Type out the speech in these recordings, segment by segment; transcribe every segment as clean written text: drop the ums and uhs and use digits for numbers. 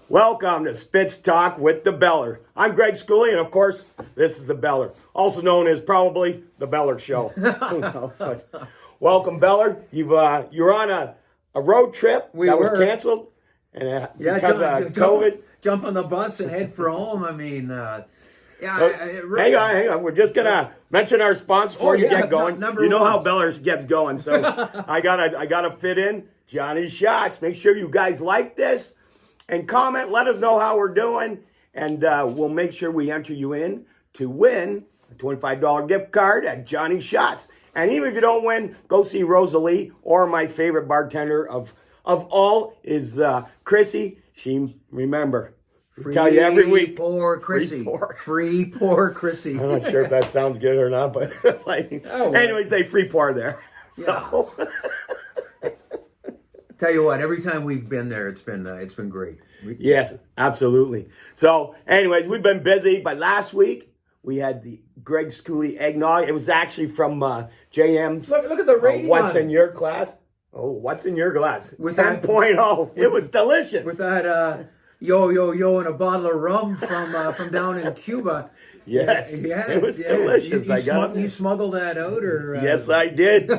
Welcome to Spitz Talk with the Beller. I'm Greg Schooley, and of course, this is the Beller, also known as probably the Beller Show. Who knows? But welcome, Beller. You're on a road trip that was canceled, and because of COVID. Jump on the bus and head for home. I mean, hang on. We're just gonna mention our sponsors before you get going. You know how Beller gets going, so I gotta fit in Johnny's Shots. Make sure you guys like this. And comment, let us know how we're doing, and we'll make sure we enter you in to win a $25 gift card at Johnny's Shots. And even if you don't win, go see Rosalie, or my favorite bartender of all is Chrissy. Remember, tell you every week. Free poor Chrissy. I'm not sure if that sounds good or not, but it's like, anyways, they free pour there. So. Yeah. Tell you what, every time we've been there, it's been great. Yes, absolutely. So, anyways, we've been busy, but last week we had the Greg Schooley eggnog. It was actually from JM's. Look at the rating. What's in your glass? Oh, what's in your glass? With 10.0. It was delicious. With that yo and a bottle of rum from down in Cuba. Yes, it was delicious. You smuggled that out, or yes, I did.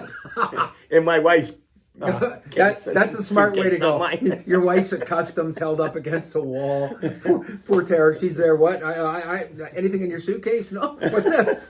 And my wife's. That's a smart way to go. Your wife's at customs, held up against the wall. Poor Tara, she's there. What? I anything in your suitcase? No. What's this?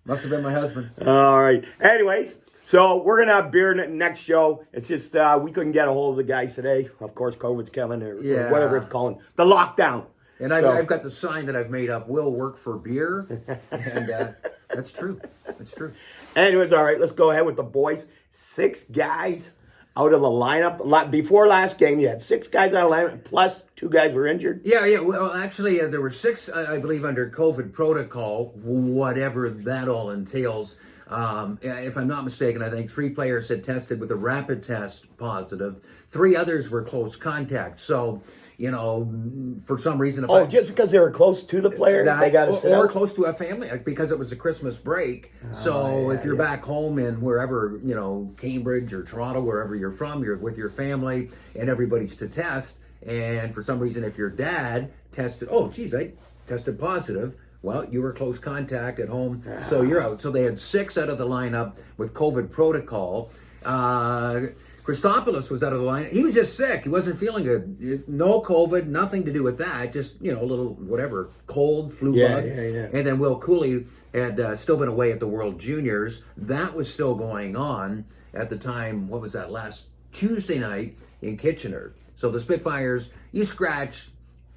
Must have been my husband. All right. Anyways, so we're gonna have beer next show. It's just we couldn't get a hold of the guys today. Of course, COVID's coming, or whatever it's calling, the lockdown. And I've got the sign that I've made up. Will work for beer, and that's true. That's true. Anyways, all right, let's go ahead with the boys. 6 guys out of the lineup. Before last game, you had 6 guys out of the lineup, plus 2 guys were injured. Yeah. Well, actually, there were 6, I believe, under COVID protocol, whatever that all entails. If I'm not mistaken, I think 3 players had tested with a rapid test positive. 3 others were close contact. So, for some reason... just because they were close to the player, they got to sit out? Or close to a family, because it was a Christmas break. If you're back home in wherever, Cambridge or Toronto, wherever you're from, you're with your family, and everybody's to test. And for some reason, if your dad tested, I tested positive, well, you were close contact at home, so you're out. So they had 6 out of the lineup with COVID protocol. Christopoulos was out of the line. He was just sick. He wasn't feeling good. No COVID, nothing to do with that. Just, a little, whatever, cold, flu bug. Yeah. And then Will Cooley had still been away at the World Juniors. That was still going on at the time, what was that, last Tuesday night in Kitchener. So the Spitfires, you scratch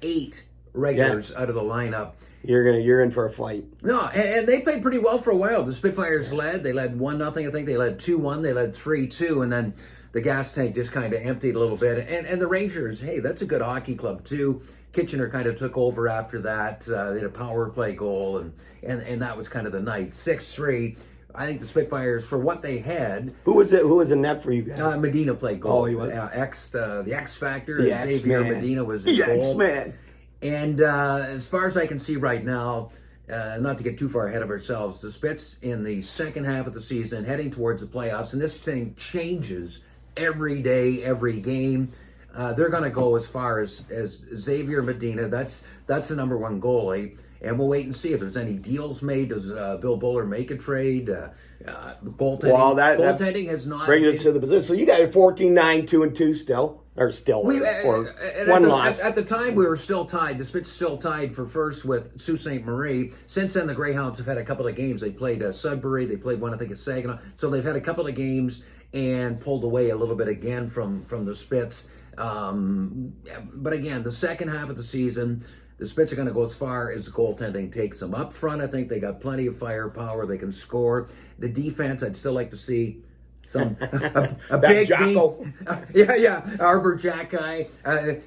8 regulars out of the lineup. You're in for a fight. No, and they played pretty well for a while. The Spitfires led. They led 1-0, I think. They led 2-1. They led 3-2. And then the gas tank just kind of emptied a little bit. And the Rangers, hey, that's a good hockey club, too. Kitchener kind of took over after that. They had a power play goal, and that was kind of the night. 6-3. I think the Spitfires, for what they had... Who was in net for you guys? Medina played goal. Oh, he was? The X Factor. Xavier Medina was in goal. The X-Man. And as far as I can see right now, not to get too far ahead of ourselves, the Spits in the second half of the season, heading towards the playoffs, and this thing changes every day, every game. They're going to go as far as Xavier Medina. That's the number 1 goalie. And we'll wait and see if there's any deals made. Does Bill Buller make a trade? Goaltending. Well, goaltending has not brings us to the position. So you got 14-9, 2-2 still. Or still, one loss. At the time, we were still tied. The Spits still tied for first with Sault Ste. Marie. Since then, the Greyhounds have had a couple of games. They played Sudbury. They played one, I think, at Saginaw. So they've had a couple of games and pulled away a little bit again from the Spits. But again, the second half of the season, the Spits are going to go as far as the goaltending takes them. Up front, I think they got plenty of firepower. They can score. The defense, I'd still like to see a big Jocko. Arbor Jack guy. A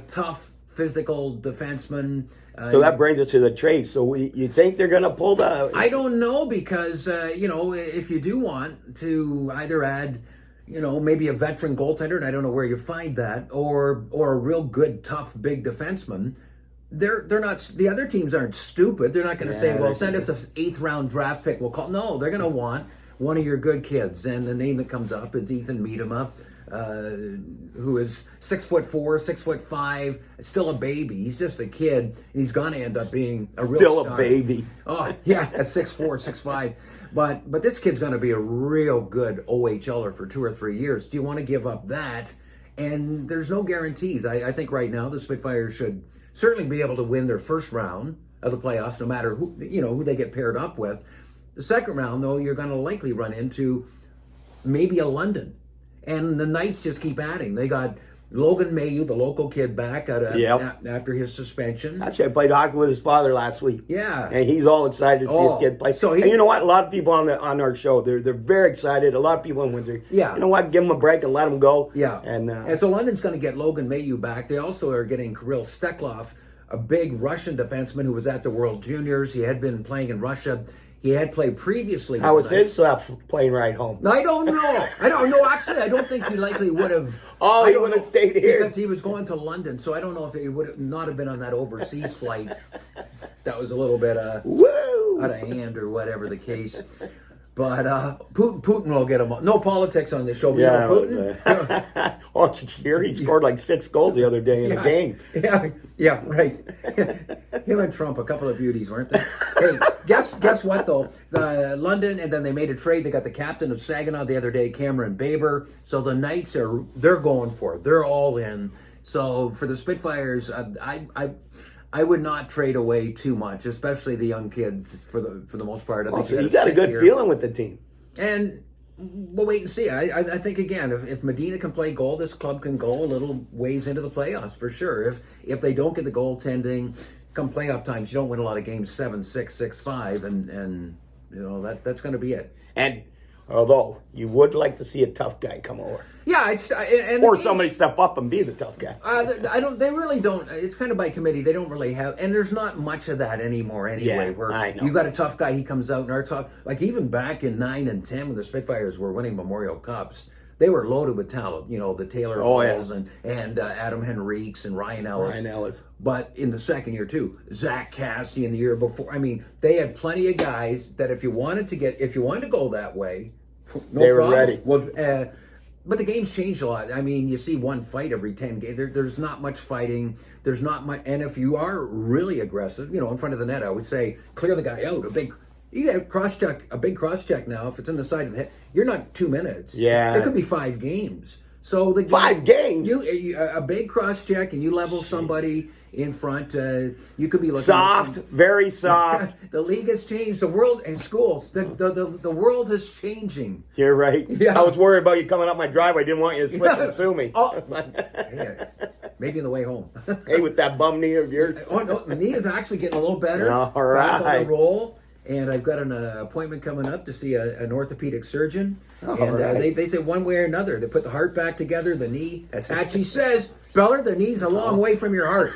tough physical defenseman. So that brings us to the trade. So you think they're going to pull the... I don't know, because if you do want to either add maybe a veteran goaltender, and I don't know where you find that, or a real good tough big defenseman. They're not, the other teams aren't stupid. They're not going to say, well, send us an 8th round draft pick. We'll call. No, they're going to want one of your good kids. And the name that comes up is Ethan Miedema. who is 6'4", 6'5", still a baby. He's just a kid, and he's going to end up being a real Still star. a baby. Oh yeah, at 6'4", 6'5". But this kid's going to be a real good OHLer for 2 or 3 years. Do you want to give up that? And there's no guarantees. I think right now the Spitfires should certainly be able to win their first round of the playoffs, no matter who they get paired up with. The second round, though, you're going to likely run into maybe a London. And the Knights just keep adding. They got Logan Mayu, the local kid, back after his suspension. Actually, I played hockey with his father last week. Yeah. And he's all excited to see his kid play. And you know what? A lot of people on our show, they're very excited. A lot of people in Windsor. Yeah. You know what? Give them a break and let them go. Yeah. And so London's going to get Logan Mayu back. They also are getting Kirill Steklov, a big Russian defenseman who was at the World Juniors. He had been playing in Russia. He had played previously. How was his plane ride home? I don't know. Actually, I don't think he likely would have. Oh, he would have stayed here. Because he was going to London. So I don't know if he would not have been on that overseas flight. That was a little bit Woo! out of hand or whatever the case. But Putin will get him. No politics on this show. Yeah, Putin. Oh, did you hear? He scored like 6 goals the other day in a game. Yeah, right. Him and Trump, a couple of beauties, weren't they? Hey, guess what though? London, and then they made a trade. They got the captain of Saginaw the other day, Cameron Baber. So the Knights they're going for it. They're all in. So for the Spitfires, I would not trade away too much, especially the young kids for the most part. I think So you got a good feeling with the team. And we'll wait and see. I think, again, if Medina can play goal, this club can go a little ways into the playoffs for sure. If they don't get the goaltending, come playoff times, you don't win a lot of games 7-6, 6-5, and that's going to be it. And although you would like to see a tough guy come over. Yeah, or somebody step up and be the tough guy. They really don't. It's kind of by committee. They don't really have, and there's not much of that anymore anyway. Yeah, where I know. You got a tough guy, he comes out and our tough. Like even back in 9 and 10 when the Spitfires were winning Memorial Cups, they were loaded with talent. The Taylor Halls and Adam Henriques and Ryan Ellis. But in the second year too, Zach Cassidy in the year before. I mean, they had plenty of guys that if you wanted to go that way, they were ready. Well, but the game's changed a lot. I mean, you see one fight every 10 games. There's not much fighting. There's not much. And if you are really aggressive, in front of the net, I would say clear the guy out. You got a big cross check now. If it's in the side of the head, you're not 2 minutes. Yeah. It could be 5 games. So the 5 games. A big cross check, and you level somebody in front. You could be looking soft, very soft. The league has changed. The world and schools. The world is changing. You're right. Yeah. I was worried about you coming up my driveway. I didn't want you to slip and sue me. Yeah. Maybe on the way home. Hey, with that bum knee of yours. Oh no, the knee is actually getting a little better. All Back on right. the roll. And I've got an appointment coming up to see an orthopedic surgeon. All And right. they say one way or another, they put the heart back together, the knee, as Hatchie says, Beller, the knee's a long way from your heart.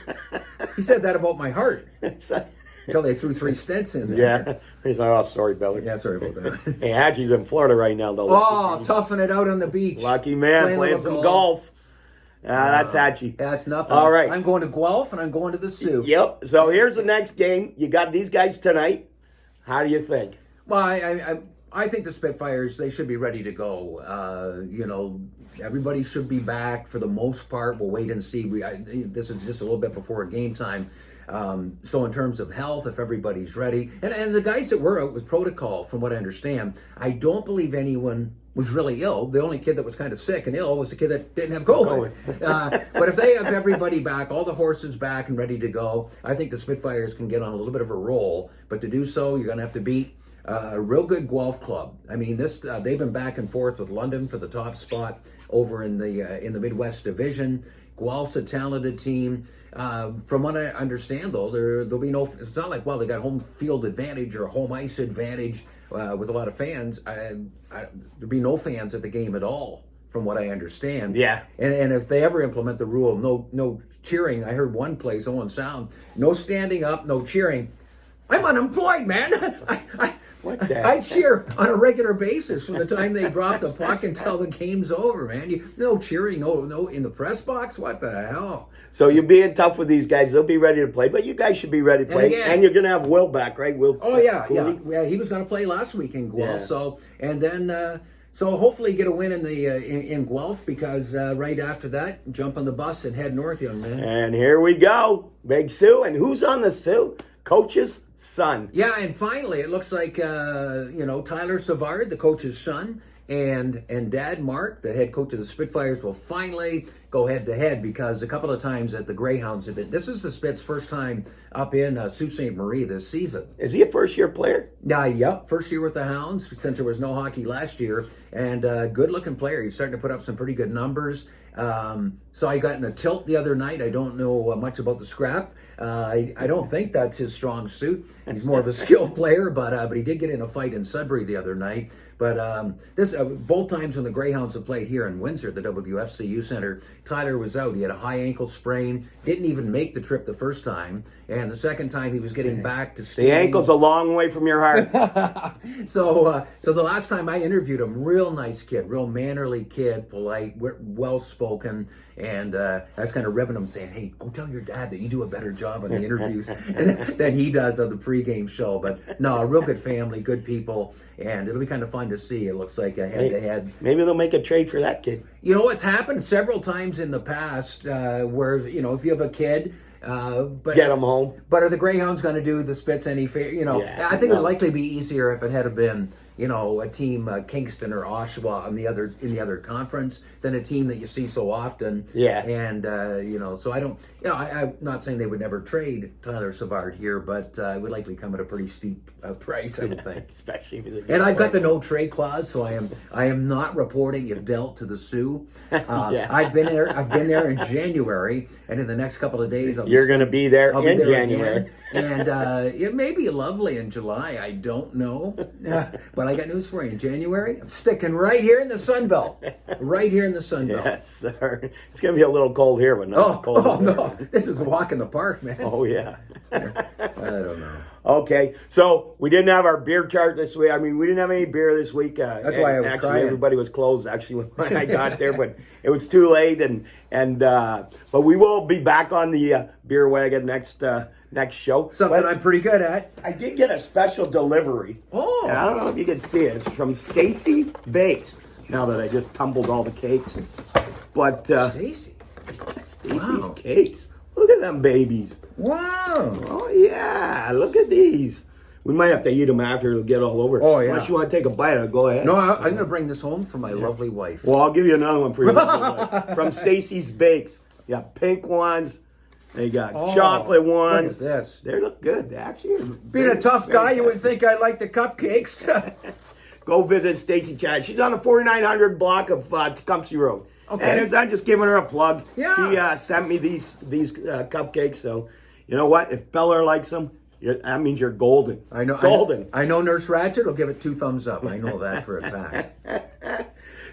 He said that about my heart. Until they threw 3 stents in there. Yeah. He's like, oh, sorry, Billy. Yeah, sorry about that. Hey, Hatchie's in Florida right now, though. Oh, toughing it out on the beach. Lucky man, playing some golf. That's Hatchie. That's nothing. All right. I'm going to Guelph and I'm going to the Sioux. Yep. So here's the next game. You got these guys tonight. How do you think? Well, I think the Spitfires, they should be ready to go. Everybody should be back for the most part. We'll wait and see. This is just a little bit before game time. So in terms of health, if everybody's ready. And the guys that were out with protocol, from what I understand, I don't believe anyone was really ill. The only kid that was kind of sick and ill was the kid that didn't have COVID. But if they have everybody back, all the horses back and ready to go, I think the Spitfires can get on a little bit of a roll. But to do so, you're going to have to beat a real good Guelph club. I mean, they've been back and forth with London for the top spot over in the Midwest Division. Guelph's a talented team. From what I understand, though, there'll be no. It's not like they got home field advantage or home ice advantage with a lot of fans. There'll be no fans at the game at all, from what I understand. Yeah. And if they ever implement the rule, no cheering. I heard one place, Owen Sound, no standing up, no cheering. I'm unemployed, man. I cheer on a regular basis from the time they drop the puck until the game's over, man. No cheering, no in the press box. What the hell? So you're being tough with these guys. They'll be ready to play, but you guys should be ready to play. And you're going to have Will back, right? Will. Oh yeah. He was going to play last week in Guelph. Yeah. So and then So hopefully get a win in the in Guelph, because right after that, jump on the bus and head north, young man. And here we go. Big Sue. And who's on the Sue? Coach's son. Yeah, and finally, it looks like Tyler Savard, the coach's son, and Dad Mark, the head coach of the Spitfires, will finally go head to head, because a couple of times that the Greyhounds have been. This is the Spits' first time up in Sault Ste. Marie this season. Is he a first-year player? Yep, first year with the Hounds since there was no hockey last year, and good-looking player. He's starting to put up some pretty good numbers. So I got in a tilt the other night. I don't know much about the scrap. I don't think that's his strong suit. He's more of a skilled player, but he did get in a fight in Sudbury the other night. But this both times when the Greyhounds have played here in Windsor at the WFCU Center, Tyler was out. He had a high ankle sprain, didn't even make the trip the first time, and the second time he was getting back to skating. The ankle's a long way from your heart. So the last time I interviewed him, real nice kid, real mannerly kid, polite, well-spoken, and I was kind of ribbing him, saying, "Hey, go tell your dad that you do a better job on the interviews than he does on the pregame show." But no, a real good family, good people, and it'll be kind of fun to see. It looks like a head-to-head. Maybe they'll make a trade for that kid. You know, it's happened several times in the past where, if you have a kid, but get them home. But are the Greyhounds going to do the Spits any favor? Yeah, I think it would likely be easier if it had been, a team Kingston or Oshawa in the other conference than a team that you see so often. Yeah. And so I don't. I'm not saying they would never trade Tyler Savard here, but it would likely come at a pretty steep price, I would think. Especially if and I've got the no trade clause, so I am not reporting if dealt to the Sioux. Yeah. I've been there in January, and in the next couple of days you're going to be there I'll in be there January. again. And it may be lovely in July. I don't know. But I got news for you. In January, I'm sticking right here in the Sun Belt. Right here in the Sun Belt. Yes, sir. It's going to be a little cold here, but not as cold as there. No. This is a walk in the park, man. Oh, yeah. I don't know. Okay, so we didn't have our beer chart this week. I mean, we didn't have any beer this week. That's why I was actually crying. Everybody was closed actually when I got there, but it was too late. But we will be back on the beer wagon next show. Something But I'm pretty good at. I did get a special delivery. Oh. And I don't know if you can see it. It's from Stacy Bakes. Now that I just tumbled all the cakes, but Stacy. Stacy's Wow. cakes. Look at them babies. Wow. Oh, yeah. Look at these. We might have to eat them after it'll get all over. Oh, yeah. Unless you want to take a bite, I'll go ahead. No, I'm going to bring this home for my lovely wife. Well, I'll give you another one for you. From Stacy's Bakes. You got pink ones. They got chocolate ones. Look at this. They look good. They actually Being a tough guy, you would think I like the cupcakes. Go visit Stacy Chad. She's on the 4900 block of Tecumseh Road. Okay. And I'm just giving her a plug. Yeah. She sent me these cupcakes. So, you know what? If Beller likes them, that means you're golden. I know. Golden. I know Nurse Ratchet will give it 2 thumbs up. I know that for a fact.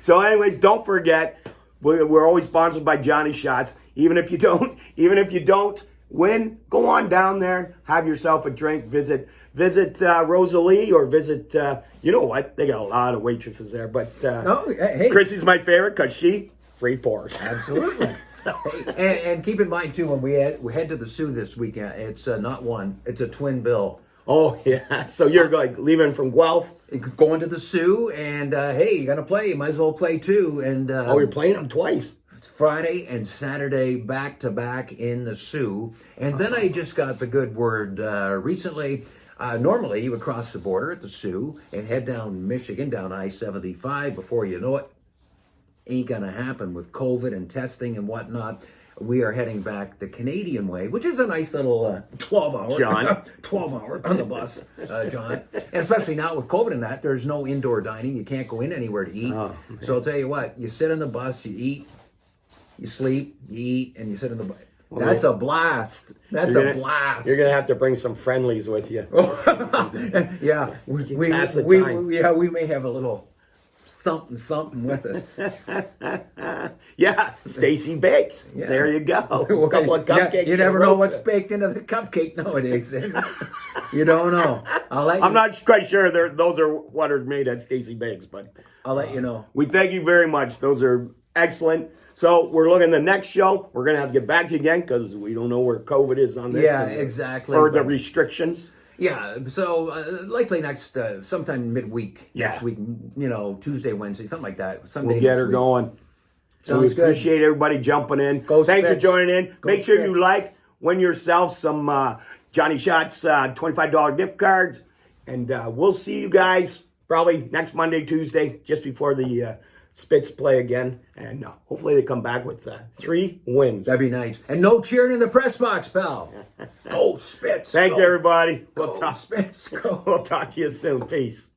So, anyways, don't forget, we're always sponsored by Johnny Shots. Even if you don't win, go on down there, have yourself a drink, visit Rosalie, or visit. You know what? They got a lot of waitresses there, but hey. Chrissy's my favorite because she free pours. Absolutely. And keep in mind too, when we head to the Sioux this weekend, it's not one, it's a twin bill. Oh yeah. So you're like leaving from Guelph? Going to the Sioux, and hey, you're gonna play. You might as well play too. And You're playing them twice. it's Friday and Saturday back to back in the Sioux. And then I just got the good word recently. Normally, you would cross the border at the Sioux and head down Michigan, down I-75. Before you know it, ain't gonna happen with COVID and testing and whatnot. We are heading back the Canadian way, which is a nice little 12-hour. John. 12-hour on the bus, John. And especially now with COVID and that, there's no indoor dining. You can't go in anywhere to eat. Oh, So I'll tell you what, you sit on the bus, you eat, you sleep, you eat, and you sit on the bus. That's a blast. That's a blast. You're gonna have to bring some friendlies with you. Yeah, we pass the time. we may have a little something with us. Yeah, Stacy Bakes. Yeah. There you go. A couple of cupcakes. You never know what's baked into the cupcake nowadays. You don't know. I'm not quite sure those are what are made at Stacy Bakes, but I'll let you know. we thank you very much. Those are excellent. So we're looking at the next show. We're going to have to get back to you again because we don't know where COVID is on this. Yeah, and exactly. Or the restrictions. Yeah, so likely next sometime midweek next Yeah. week. Tuesday, Wednesday, something like that. Someday We'll get next her week. going. So we Sounds good. appreciate everybody jumping in. Go Thanks for Spits. joining in. Go Make sure you Spits. like, win yourself some Johnny Shots $25 gift cards. And we'll see you guys probably next Monday, Tuesday, just before the Spits play again. And hopefully they come back with 3 wins. That'd be nice. And no cheering in the press box, pal. Go Spits. Thanks, go. everybody. Go Spits. Go. We'll talk to you soon. Peace.